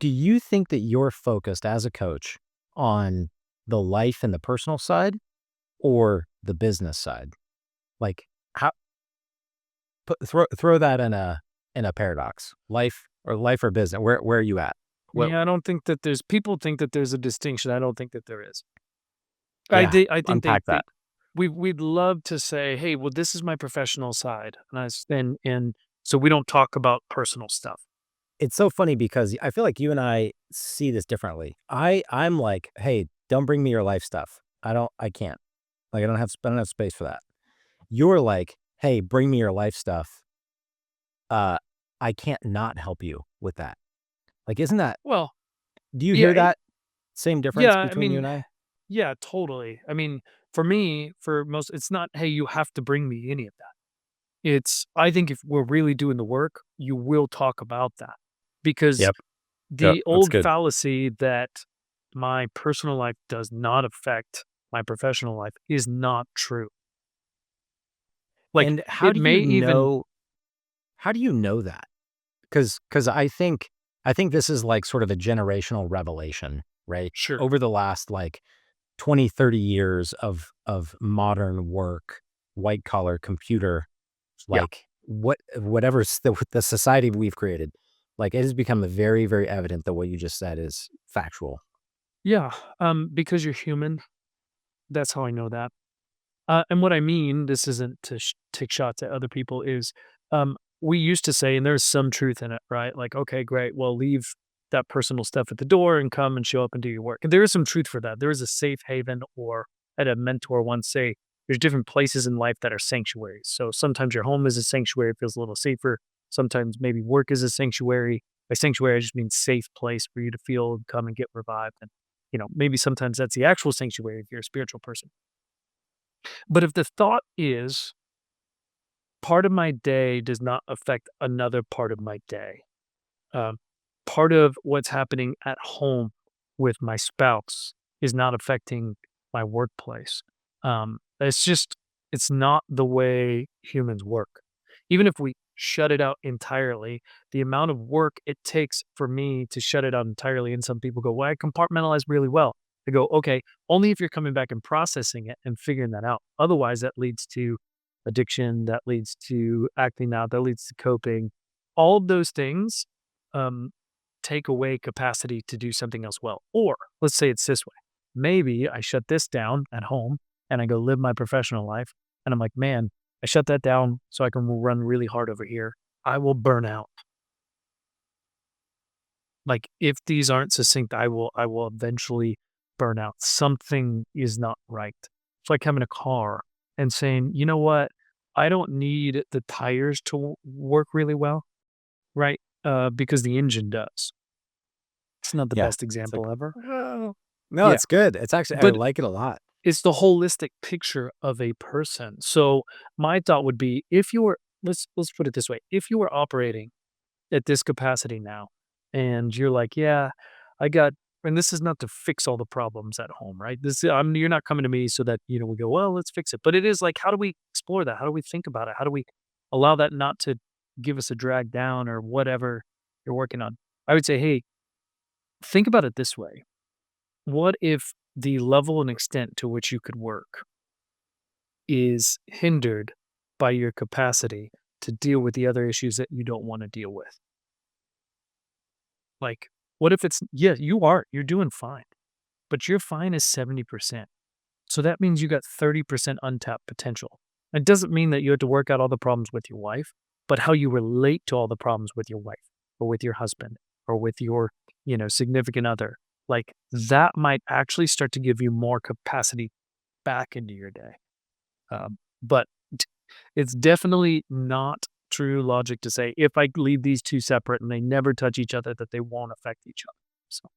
do you think that you're focused as a coach on the life and the personal side or the business side? Like how throw that in a paradox. Life or business. Where are you at? What Yeah, I don't think that people think that there's a distinction. I don't think that there is. yeah, I think unpack that. we'd love to say, "Hey, well, this is my professional side," and so we don't talk about personal stuff. It's so funny because I feel like you and I see this differently. I'm like, "Hey, don't bring me your life stuff. I can't. Like I don't have space for that." You're like, "Hey, bring me your life stuff. Uh, I can't not help you with that." Like, isn't that Well, do you yeah, hear that same difference yeah, I between you and mean, I? yeah, totally. I mean, for me, for most, it's not, "Hey, you have to bring me any of that." It's, I think if we're really doing the work, you will talk about that because Yep. Yep. the That's old good. fallacy that my personal life does not affect my professional life is not true. Like, And it may even how do you know that? Because I think this is like sort of a generational revelation, right? sure. Over the last like 20, 30 years of modern work, white collar computer, Yeah. like whatever the society we've created, like it has become very, very evident that what you just said is factual. Yeah, because you're human, that's how I know that. And what I mean, this isn't to take shots at other people, is we used to say, and there's some truth in it, right? Like, okay, great, well, leave that personal stuff at the door and come and show up and do your work. And there is some truth for that. There is a safe haven, or I had a mentor once say, there's different places in life that are sanctuaries. So sometimes your home is a sanctuary, it feels a little safer. Sometimes maybe work is a sanctuary. By sanctuary, I just mean safe place for you to feel and come and get revived. And, maybe sometimes that's the actual sanctuary if you're a spiritual person. But if the thought is part of my day does not affect another part of my day, um, part of what's happening at home with my spouse is not affecting my workplace. It's not the way humans work. Even if we shut it out entirely, the amount of work it takes for me to shut it out entirely, and some people go, well, I compartmentalize really well. I go, okay, only if you're coming back and processing it and figuring that out. Otherwise, that leads to addiction, that leads to acting out, that leads to coping. All of those things um, take away capacity to do something else well. Or let's say it's this way. Maybe I shut this down at home and I go live my professional life. And I'm like, man, I shut that down so I can run really hard over here. I will burn out. Like, if these aren't succinct, I will eventually burn out. Something is not right. It's like having a car and saying, you know what? I don't need the tires to work really well, right? Because the engine does. It's not the Yeah. best It's like, example ever. "Oh." No, Yeah, it's good. It's actually I but like it a lot. it's the holistic picture of a person. So my thought would be, if you were, let's put it this way, if you were operating at this capacity now, and you're like, yeah, I got, and this is not to fix all the problems at home, right? You're not coming to me so that we go, well, let's fix it. But it is like, how do we explore that? How do we think about it? How do we allow that not to give us a drag down or whatever you're working on? I would say, hey, think about it this way. What if the level and extent to which you could work is hindered by your capacity to deal with the other issues that you don't want to deal with? Like, what if it's, yeah, you're doing fine, but your fine is 70%. So that means you got 30% untapped potential. It doesn't mean that you have to work out all the problems with your wife, but how you relate to all the problems with your wife or with your husband or with your, significant other. Like, that might actually start to give you more capacity back into your day. But it's definitely not true logic to say if I leave these two separate and they never touch each other, that they won't affect each other. So